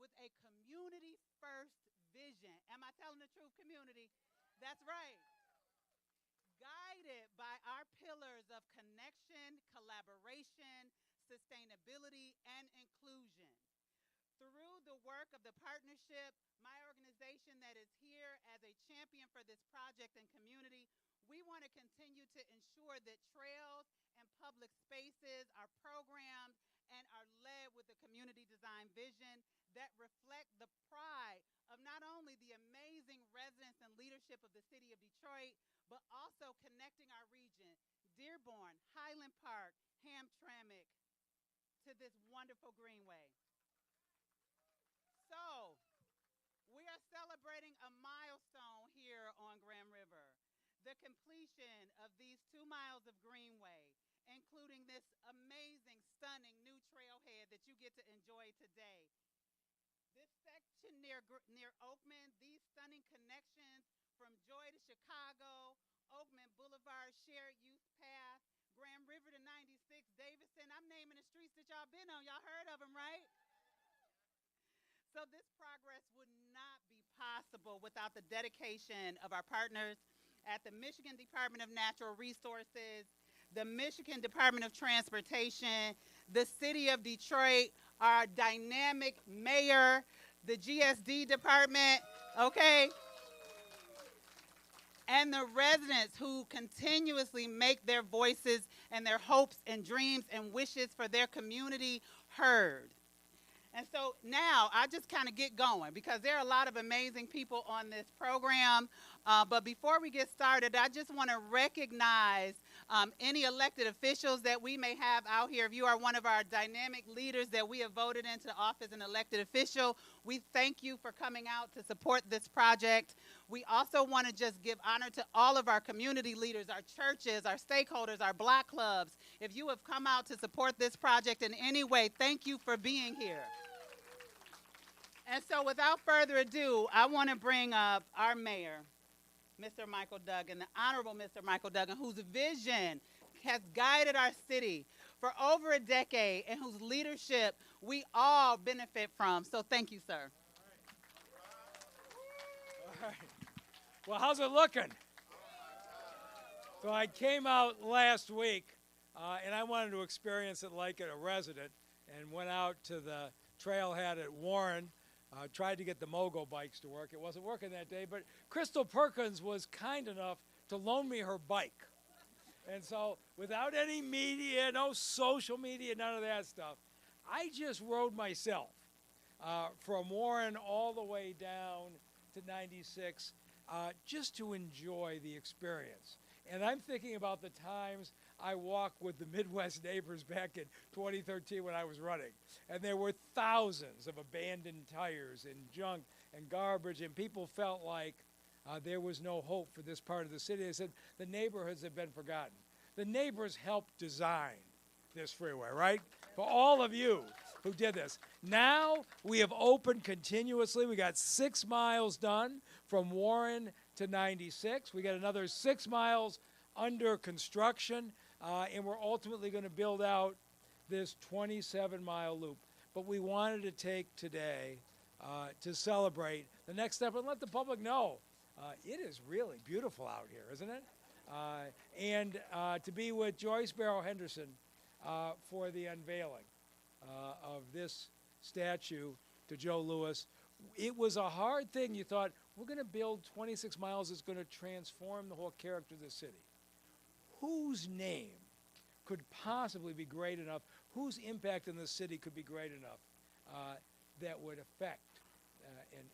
with a community-first vision. Am I telling the truth, community? That's right. Guided by our pillars of connection, collaboration, sustainability, and inclusion. Through the work of the partnership, my organization that is here as a champion for this project and community, we want to continue to ensure that trails and public spaces are programmed and are led with a community design vision that reflect the pride of not only the amazing residents and leadership of the city of Detroit, but also connecting our region, Dearborn, Highland Park, Hamtramck, to this wonderful greenway. So, we are celebrating a milestone here on Grand River, the completion of these 2 miles of greenway, including this amazing, stunning new trailhead that you get to enjoy today. This section near Oakman, these stunning connections from Joy to Chicago, Oakman Boulevard, Shared Youth Path, Grand River to 96, Davidson. I'm naming the streets that y'all been on. Y'all heard of them, right? So this progress would not be possible without the dedication of our partners at the Michigan Department of Natural Resources, the Michigan Department of Transportation, the City of Detroit, our dynamic mayor, the GSD department, okay? And the residents who continuously make their voices and their hopes and dreams and wishes for their community heard. And so now I just kind of get going because there are a lot of amazing people on this program. But before we get started, I just want to recognize any elected officials that we may have out here. If you are one of our dynamic leaders that we have voted into office as an elected official, we thank you for coming out to support this project. We also want to just give honor to all of our community leaders, our churches, our stakeholders, our block clubs. If you have come out to support this project in any way, thank you for being here. And so without further ado, I want to bring up our mayor, Mr. Michael Duggan, the Honorable Mr. Michael Duggan, whose vision has guided our city for over a decade and whose leadership we all benefit from. So thank you, sir. All right. Well, how's it looking? So I came out last week, and I wanted to experience it like a resident, and went out to the trailhead at Warren. Tried to get the Mogo bikes to work. It wasn't working that day, but Crystal Perkins was kind enough to loan me her bike. And so without any media, no social media, none of that stuff, I just rode myself from Warren all the way down to 96 just to enjoy the experience. And I'm thinking about the times I walked with the Midwest neighbors back in 2013 when I was running. And there were thousands of abandoned tires and junk and garbage, and people felt like there was no hope for this part of the city. They said the neighborhoods have been forgotten. The neighbors helped design this freeway, right? For all of you who did this. Now we have opened continuously. We got 6 miles done from Warren to 96. We got another 6 miles under construction, and we're ultimately going to build out this 27-mile loop. But we wanted to take today to celebrate the next step and let the public know it is really beautiful out here, isn't it? And to be with Joyce Barrow Henderson for the unveiling of this statue to Joe Louis. It was a hard thing. You thought, we're going to build 26 miles that's going to transform the whole character of the city. Whose name could possibly be great enough, whose impact in the city could be great enough that would affect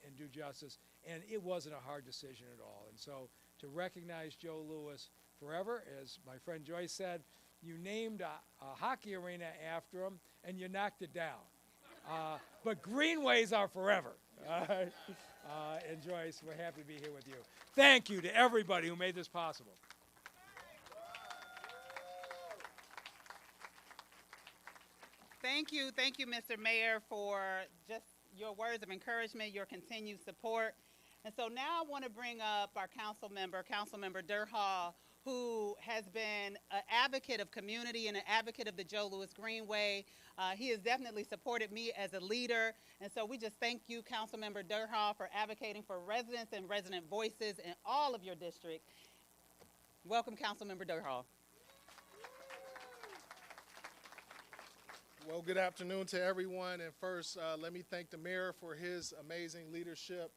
and do justice? And it wasn't a hard decision at all. And so to recognize Joe Louis forever, as my friend Joyce said, you named a hockey arena after him, and you knocked it down. But greenways are forever. And Joyce, we're happy to be here with you. Thank you to everybody who made this possible. Thank you, Mr. Mayor, for just your words of encouragement, your continued support. And so now I want to bring up our Councilmember Durhall, who has been an advocate of community and an advocate of the Joe Louis Greenway. He has definitely supported me as a leader, and so we just thank you, Councilmember Durhal, for advocating for residents and resident voices in all of your district. Welcome, Councilmember Durhal. Well, good afternoon to everyone, and first, let me thank the mayor for his amazing leadership,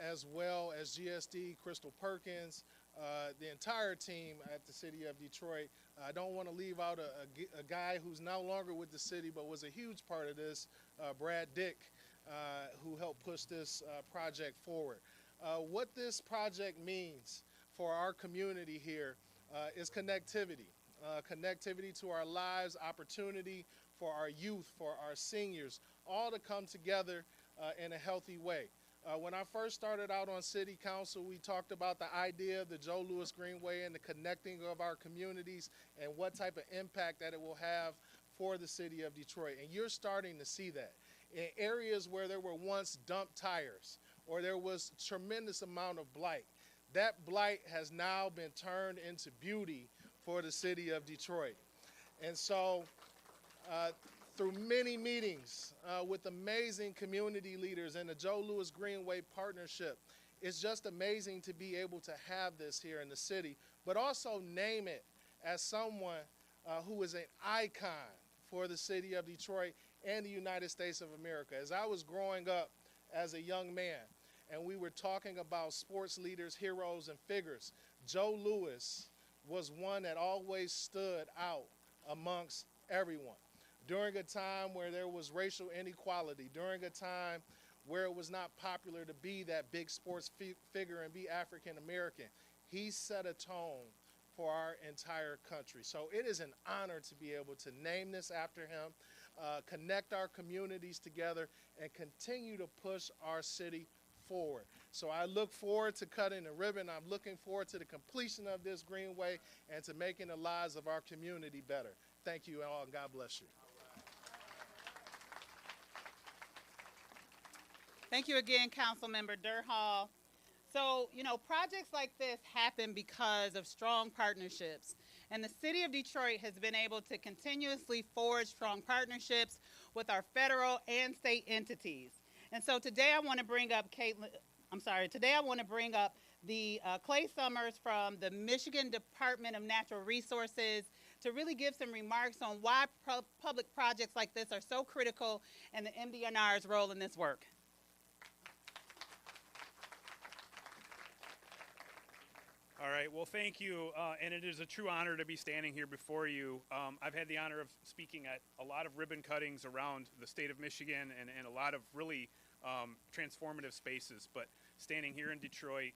as well as GSD, Crystal Perkins, the entire team at the City of Detroit. I don't want to leave out a guy who's no longer with the city, but was a huge part of this, Brad Dick, who helped push this project forward. What this project means for our community here is connectivity. Connectivity to our lives, opportunity for our youth, for our seniors, all to come together in a healthy way. When I first started out on city council, we talked about the idea of the Joe Louis Greenway and the connecting of our communities and what type of impact that it will have for the city of Detroit. And you're starting to see that. In areas where there were once dump tires or there was tremendous amount of blight, that blight has now been turned into beauty for the city of Detroit. And so through many meetings with amazing community leaders and the Joe Louis Greenway partnership, it's just amazing to be able to have this here in the city, but also name it as someone who is an icon for the city of Detroit and the United States of America. As I was growing up as a young man and we were talking about sports leaders, heroes, and figures, Joe Louis was one that always stood out amongst everyone. During a time where there was racial inequality, during a time where it was not popular to be that big sports figure and be African American, he set a tone for our entire country. So it is an honor to be able to name this after him, connect our communities together, and continue to push our city forward. So I look forward to cutting the ribbon. I'm looking forward to the completion of this Greenway and to making the lives of our community better. Thank you all, and God bless you. Thank you again, Councilmember Durhal. So, you know, projects like this happen because of strong partnerships. And the city of Detroit has been able to continuously forge strong partnerships with our federal and state entities. And so today I want to bring up the Clay Summers from the Michigan Department of Natural Resources to really give some remarks on why public projects like this are so critical and the MDNR's role in this work. All right, well, thank you, and it is a true honor to be standing here before you. I've had the honor of speaking at a lot of ribbon cuttings around the state of Michigan and a lot of really transformative spaces, but standing here in Detroit,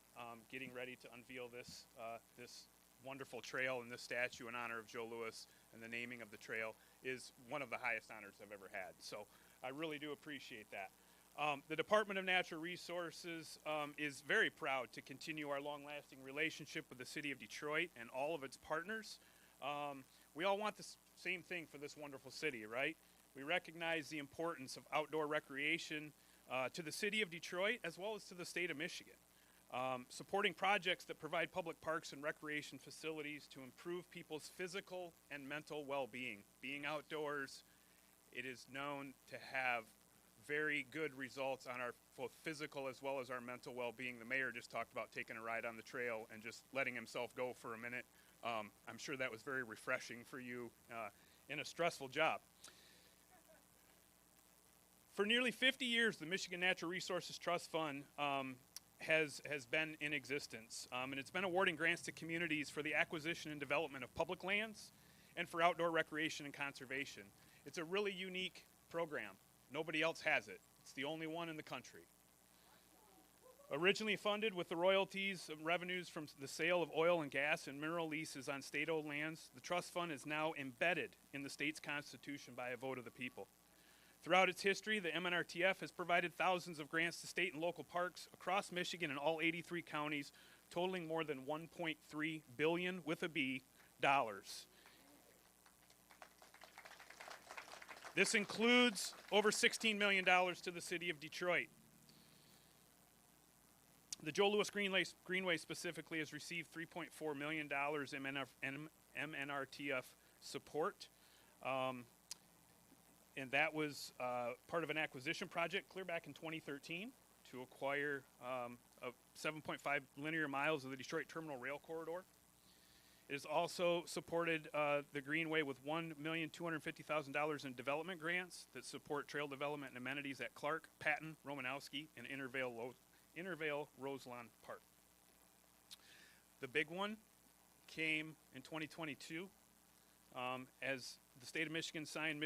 getting ready to unveil this, this wonderful trail and this statue in honor of Joe Louis and the naming of the trail is one of the highest honors I've ever had. So I really do appreciate that. The Department of Natural Resources is very proud to continue our long-lasting relationship with the city of Detroit and all of its partners. We all want the same thing for this wonderful city, right? We recognize the importance of outdoor recreation to the city of Detroit as well as to the state of Michigan. Supporting projects that provide public parks and recreation facilities to improve people's physical and mental well-being. Being outdoors, it is known to have very good results on our both physical as well as our mental well-being. The mayor just talked about taking a ride on the trail and just letting himself go for a minute. I'm sure that was very refreshing for you in a stressful job. For nearly 50 years, the Michigan Natural Resources Trust Fund has been in existence, and it's been awarding grants to communities for the acquisition and development of public lands and for outdoor recreation and conservation. It's a really unique program. Nobody else has it. It's the only one in the country. Originally funded with the royalties and revenues from the sale of oil and gas and mineral leases on state-owned lands, the trust fund is now embedded in the state's constitution by a vote of the people. Throughout its history, the MNRTF has provided thousands of grants to state and local parks across Michigan and all 83 counties, totaling more than $1.3 billion with a B dollars. This includes over $16 million to the city of Detroit. The Joe Louis Greenway specifically has received $3.4 million in MNRTF support. And that was part of an acquisition project clear back in 2013 to acquire 7.5 linear miles of the Detroit Terminal Rail Corridor. It has also supported the Greenway with $1,250,000 in development grants that support trail development and amenities at Clark, Patton, Romanowski, and Intervale Roselawn Park. The big one came in 2022 as the state of Michigan signed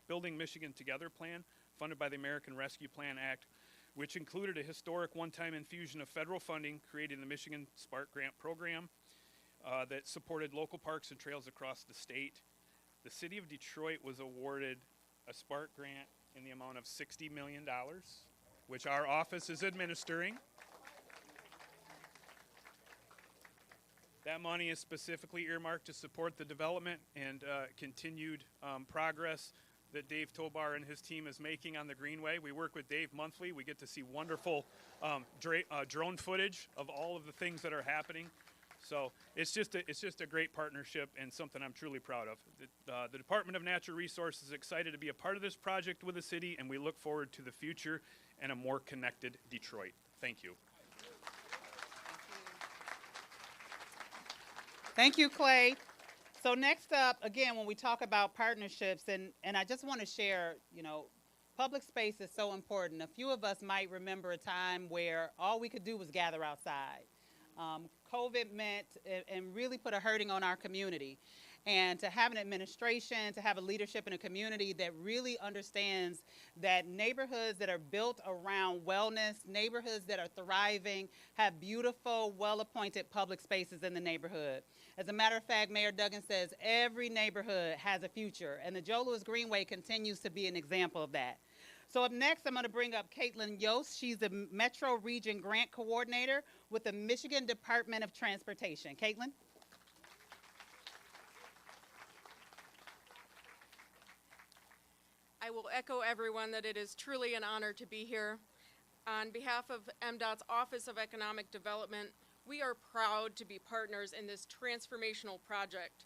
Building Michigan Together plan, funded by the American Rescue Plan Act, which included a historic one-time infusion of federal funding creating the Michigan Spark Grant Program that supported local parks and trails across the state. The city of Detroit was awarded a Spark grant in the amount of $60 million, which our office is administering. That money is specifically earmarked to support the development and continued progress that Dave Tobar and his team is making on the Greenway. We work with Dave monthly. We get to see wonderful drone footage of all of the things that are happening. So it's just a great partnership and something I'm truly proud of. The Department of Natural Resources is excited to be a part of this project with the city, and we look forward to the future and a more connected Detroit. Thank you. Thank you, Clay. So next up, again, when we talk about partnerships, and I just want to share, public space is so important. A few of us might remember a time where all we could do was gather outside. COVID meant and really put a hurting on our community. And to have an administration, to have a leadership in a community that really understands that neighborhoods that are built around wellness, neighborhoods that are thriving, have beautiful, well-appointed public spaces in the neighborhood. As a matter of fact, Mayor Duggan says every neighborhood has a future, and the Joe Louis Greenway continues to be an example of that. So up next, I'm going to bring up Caitlin Yost. She's the Metro Region Grant Coordinator with the Michigan Department of Transportation. Caitlin? I will echo everyone that it is truly an honor to be here. On behalf of MDOT's Office of Economic Development, we are proud to be partners in this transformational project.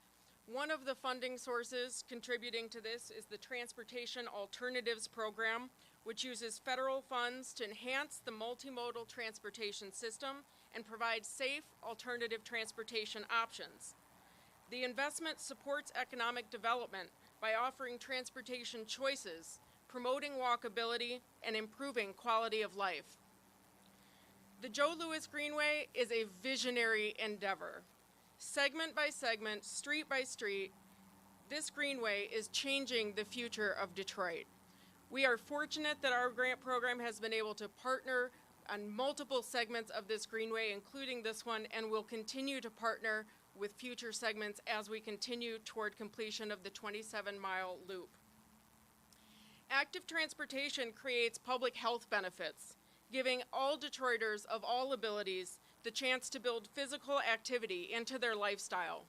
One of the funding sources contributing to this is the Transportation Alternatives Program, which uses federal funds to enhance the multimodal transportation system and provide safe alternative transportation options. The investment supports economic development by offering transportation choices, promoting walkability, and improving quality of life. The Joe Louis Greenway is a visionary endeavor. Segment by segment, street by street, this Greenway is changing the future of Detroit. We are fortunate that our grant program has been able to partner on multiple segments of this Greenway, including this one, and will continue to partner with future segments as we continue toward completion of the 27-mile loop. Active transportation creates public health benefits, giving all Detroiters of all abilities the chance to build physical activity into their lifestyle.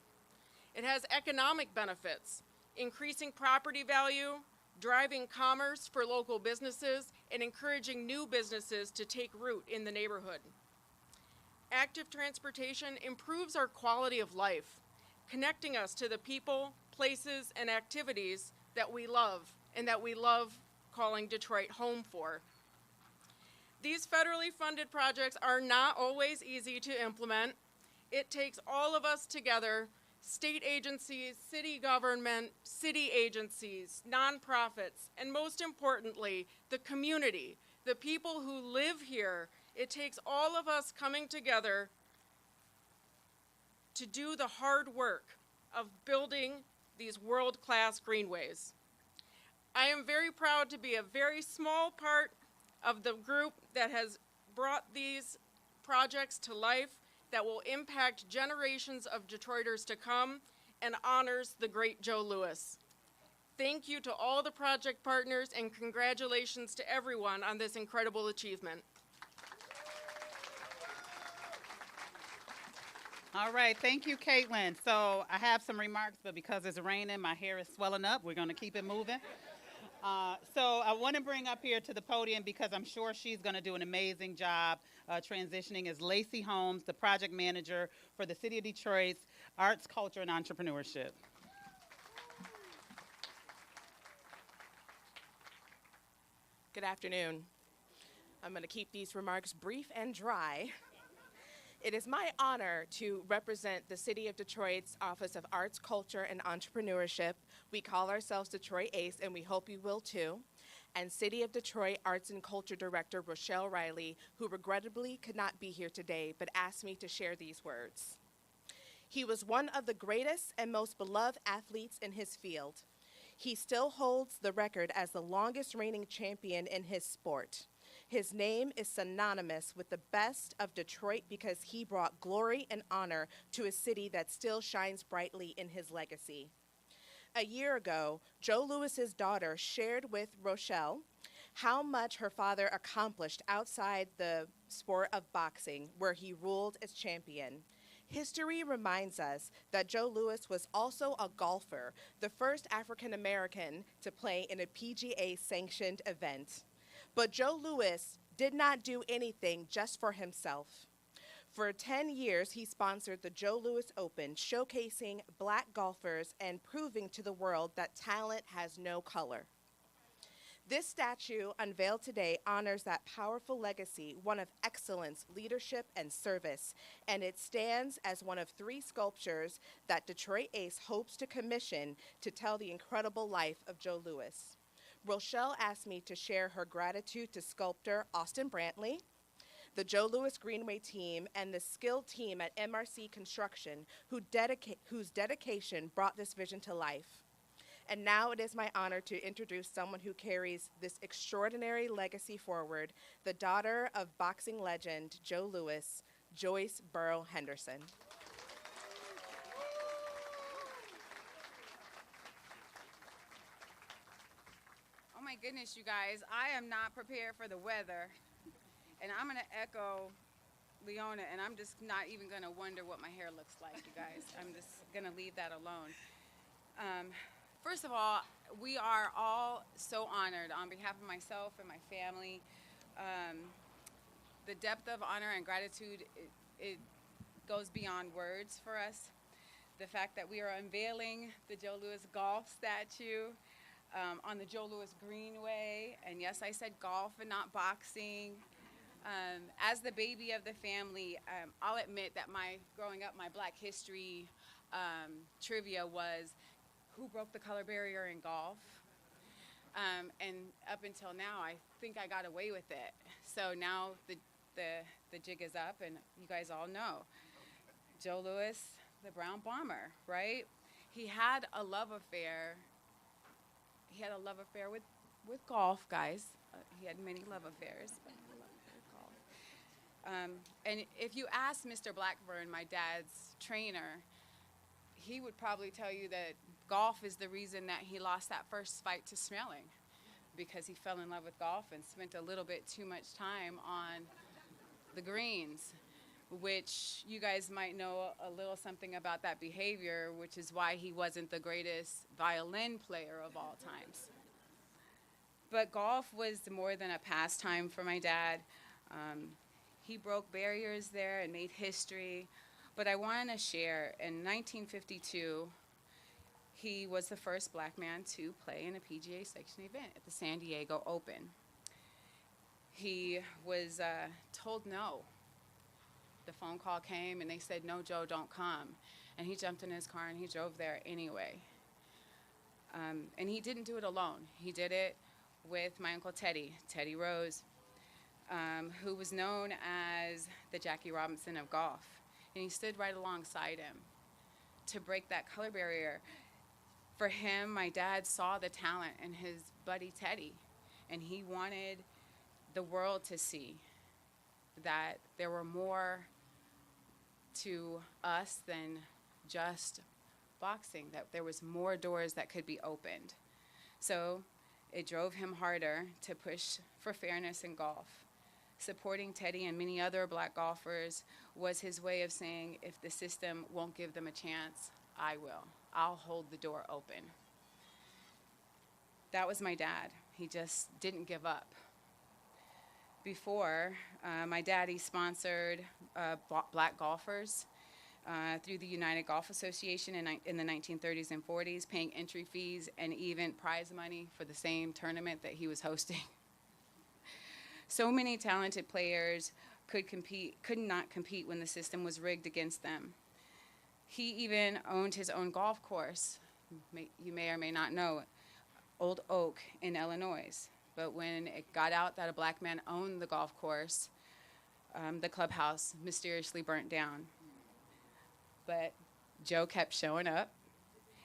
It has economic benefits, increasing property value, driving commerce for local businesses, and encouraging new businesses to take root in the neighborhood. Active transportation improves our quality of life, connecting us to the people, places, and activities that we love and that we love calling Detroit home for. These federally funded projects are not always easy to implement. It takes all of us together, state agencies, city government, city agencies, nonprofits, and most importantly, the community, the people who live here. It takes all of us coming together to do the hard work of building these world-class greenways. I am very proud to be a very small part of the group that has brought these projects to life that will impact generations of Detroiters to come and honors the great Joe Louis. Thank you to all the project partners and congratulations to everyone on this incredible achievement. All right, thank you, Caitlin. So I have some remarks, but because it's raining, my hair is swelling up. We're going to keep it moving. So I want to bring up here to the podium because I'm sure she's going to do an amazing job transitioning is Lacey Holmes, the project manager for the City of Detroit's Arts, Culture, and Entrepreneurship. Good afternoon. I'm going to keep these remarks brief and dry. It is my honor to represent the City of Detroit's Office of Arts, Culture, and Entrepreneurship. We call ourselves Detroit ACE, and we hope you will too. And City of Detroit Arts and Culture Director Rochelle Riley, who regrettably could not be here today, but asked me to share these words. He was one of the greatest and most beloved athletes in his field. He still holds the record as the longest reigning champion in his sport. His name is synonymous with the best of Detroit because he brought glory and honor to a city that still shines brightly in his legacy. A year ago, Joe Louis's daughter shared with Rochelle how much her father accomplished outside the sport of boxing, where he ruled as champion. History reminds us that Joe Louis was also a golfer, the first African American to play in a PGA-sanctioned event. But Joe Louis did not do anything just for himself. For 10 years, he sponsored the Joe Louis Open, showcasing black golfers and proving to the world that talent has no color. This statue, unveiled today, honors that powerful legacy, one of excellence, leadership, and service, and it stands as one of 3 sculptures that Detroit ACE hopes to commission to tell the incredible life of Joe Louis. Rochelle asked me to share her gratitude to sculptor Austin Brantley, the Joe Louis Greenway team, and the skilled team at MRC Construction whose dedication brought this vision to life. And now it is my honor to introduce someone who carries this extraordinary legacy forward, the daughter of boxing legend Joe Louis, Joyce Burrow Henderson. Oh my goodness, you guys, I am not prepared for the weather. And I'm gonna echo Leona, and I'm just not even gonna wonder what my hair looks like, you guys. I'm just gonna leave that alone. First of all, we are all so honored on behalf of myself and my family. The depth of honor and gratitude, it goes beyond words for us. The fact that we are unveiling the Joe Louis golf statue on the Joe Louis Greenway, and yes, I said golf and not boxing. As the baby of the family, I'll admit that growing up, my Black history trivia was who broke the color barrier in golf. And up until now, I think I got away with it. So now the jig is up, and you guys all know Joe Louis, the Brown Bomber, right? He had a love affair. He had a love affair with golf, guys. He had many love affairs, but a love affair with golf. And if you ask Mr. Blackburn, my dad's trainer, he would probably tell you that golf is the reason that he lost that first fight to Smelling, because he fell in love with golf and spent a little bit too much time on the greens, which you guys might know a little something about that behavior, which is why he wasn't the greatest violin player of all times. But golf was more than a pastime for my dad. He broke barriers there and made history. But I want to share, in 1952, he was the first Black man to play in a PGA section event at the San Diego Open. He was told no. The phone call came and they said, "No, Joe, don't come." And he jumped in his car and he drove there anyway. And he didn't do it alone. He did it with my Uncle Teddy Rose, who was known as the Jackie Robinson of golf. And he stood right alongside him to break that color barrier. For him, my dad saw the talent in his buddy Teddy, and he wanted the world to see that there were more to us than just boxing, that there was more doors that could be opened. So it drove him harder to push for fairness in golf. Supporting Teddy and many other Black golfers was his way of saying, if the system won't give them a chance, I will. I'll hold the door open. That was my dad. He just didn't give up. Before, my daddy sponsored black golfers through the United Golf Association in the 1930s and 40s, paying entry fees and even prize money for the same tournament that he was hosting. So many talented players could not compete when the system was rigged against them. He even owned his own golf course. You may or may not know, Old Oak in Illinois. But when it got out that a black man owned the golf course, the clubhouse mysteriously burnt down. But Joe kept showing up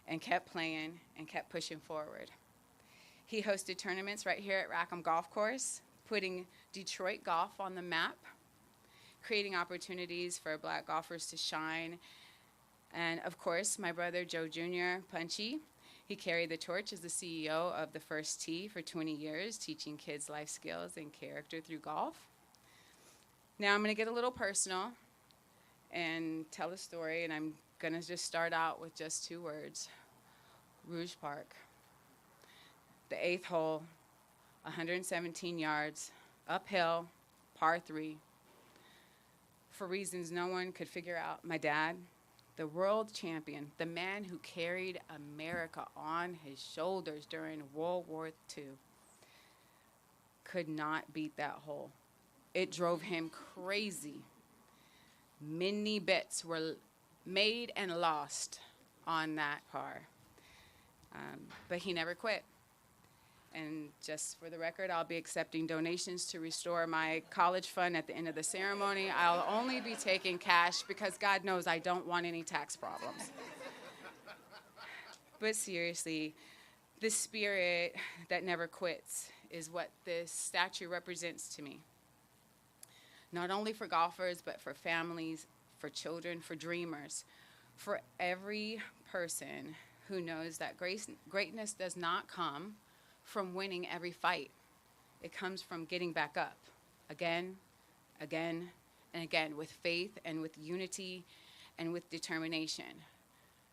and kept playing and kept pushing forward. He hosted tournaments right here at Rackham Golf Course, putting Detroit golf on the map, creating opportunities for black golfers to shine. And of course, my brother Joe Jr., Punchy, he carried the torch as the CEO of the First Tee for 20 years, teaching kids life skills and character through golf. Now I'm going to get a little personal and tell a story, and I'm going to just start out with just 2 words. Rouge Park. The 8th hole, 117 yards, uphill, par 3. For reasons no one could figure out, my dad, the world champion, the man who carried America on his shoulders during World War II, could not beat that hole. It drove him crazy. Many bets were made and lost on that par. But he never quit. And just for the record, I'll be accepting donations to restore my college fund at the end of the ceremony. I'll only be taking cash because God knows I don't want any tax problems. But seriously, the spirit that never quits is what this statue represents to me. Not only for golfers, but for families, for children, for dreamers, for every person who knows that greatness does not come from winning every fight. It comes from getting back up again, again, and again with faith and with unity and with determination.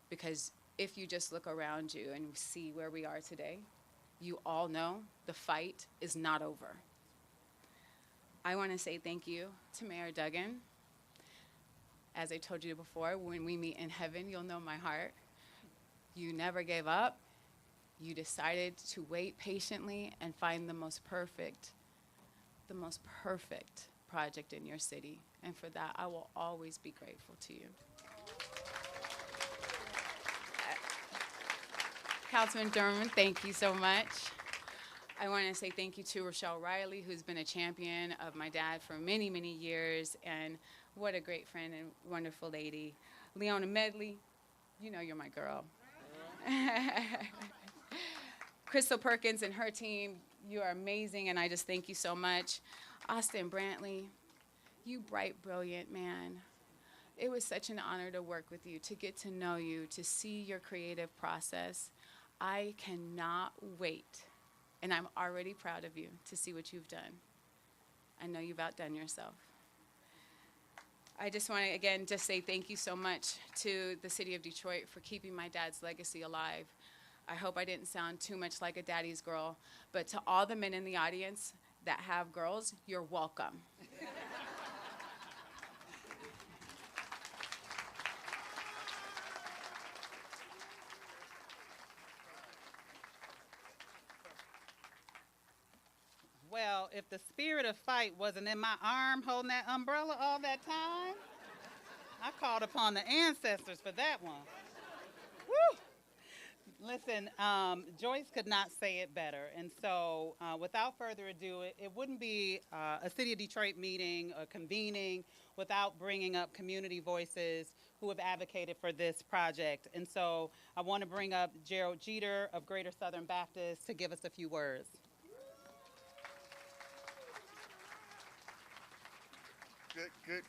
Because if you just look around you and see where we are today, you all know the fight is not over. I want to say thank you to Mayor Duggan. As I told you before, when we meet in heaven, you'll know my heart. You never gave up. You decided to wait patiently and find the most perfect project in your city. And for that, I will always be grateful to you. Councilman Durham, thank you so much. I want to say thank you to Rochelle Riley, who's been a champion of my dad for many, many years, and what a great friend and wonderful lady. Leona Medley, you know you're my girl. Crystal Perkins and her team, you are amazing, and I just thank you so much. Austin Brantley, you bright, brilliant man. It was such an honor to work with you, to get to know you, to see your creative process. I cannot wait, and I'm already proud of you to see what you've done. I know you've outdone yourself. I just want to, again, just say thank you so much to the city of Detroit for keeping my dad's legacy alive. I hope I didn't sound too much like a daddy's girl, but to all the men in the audience that have girls, you're welcome. Well, if the spirit of fight wasn't in my arm holding that umbrella all that time, I called upon the ancestors for that one. Woo! Listen, Joyce could not say it better. And so without further ado, it wouldn't be a City of Detroit meeting or convening without bringing up community voices who have advocated for this project. And so I want to bring up Gerald Jeter of Greater Southern Baptist to give us a few words.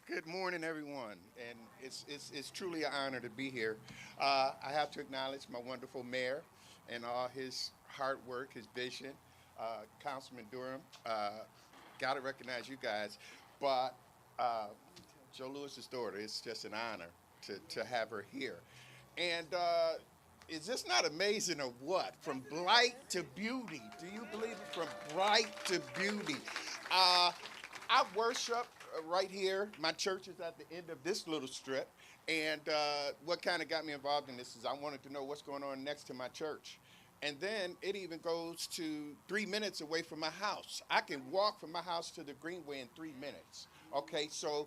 Good morning, everyone, and it's truly an honor to be here. I have to acknowledge my wonderful mayor and all his hard work, his vision. Councilman Durham, got to recognize you guys, but Joe Louis's daughter, it's just an honor to have her here. And is this not amazing or what? From blight to beauty. Do you believe it? From bright to beauty. I worship right here. My church is at the end of this little strip. And what kind of got me involved in this is I wanted to know what's going on next to my church. And then it even goes to 3 minutes away from my house. I can walk from my house to the Greenway in 3 minutes. Okay, so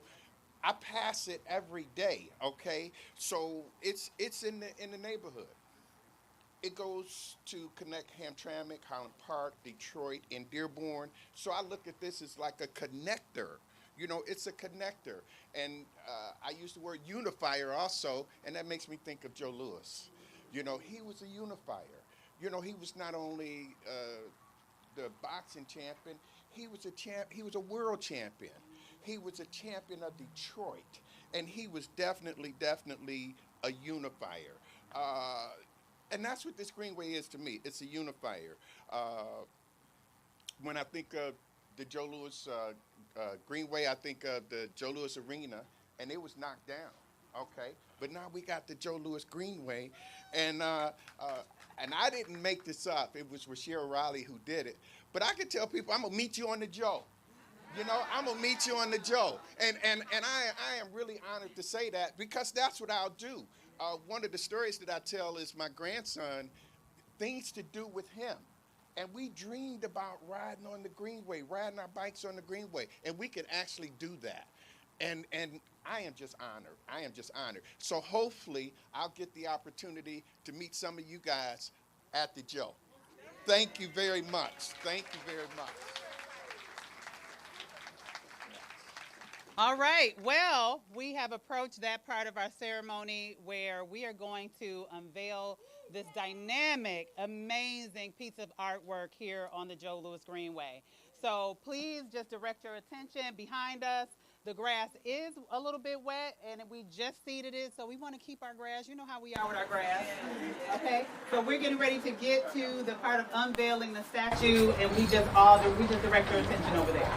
I pass it every day. Okay, so it's in the neighborhood. It goes to connect Hamtramck, Highland Park, Detroit, and Dearborn. So I look at this as like a connector. You know, it's a connector. And I use the word unifier also, and that makes me think of Joe Louis. You know, he was a unifier. You know, he was not only the boxing champion, he was a world champion. He was a champion of Detroit, and he was definitely a unifier. And that's what this Greenway is to me. It's a unifier. When I think of the Joe Louis Greenway, I think of the Joe Louis Arena, and it was knocked down. Okay, but now we got the Joe Louis Greenway, and I didn't make this up. It was Rashira Riley who did it. But I could tell people, I'm gonna meet you on the Joe. You know, I'm gonna meet you on the Joe, and I am really honored to say that because that's what I'll do. One of the stories that I tell is my grandson, things to do with him. And we dreamed about riding on the Greenway, riding our bikes on the Greenway, and we could actually do that. And I am just honored. I am just honored. So hopefully I'll get the opportunity to meet some of you guys at the Joe. Thank you very much. Thank you very much. All right, well, we have approached that part of our ceremony where we are going to unveil this dynamic, amazing piece of artwork here on the Joe Louis Greenway. So please just direct your attention behind us. The grass is a little bit wet, and we just seeded it, so we want to keep our grass. You know how we are with our grass. Okay, so we're getting ready to get to the part of unveiling the statue, and we just direct your attention over there.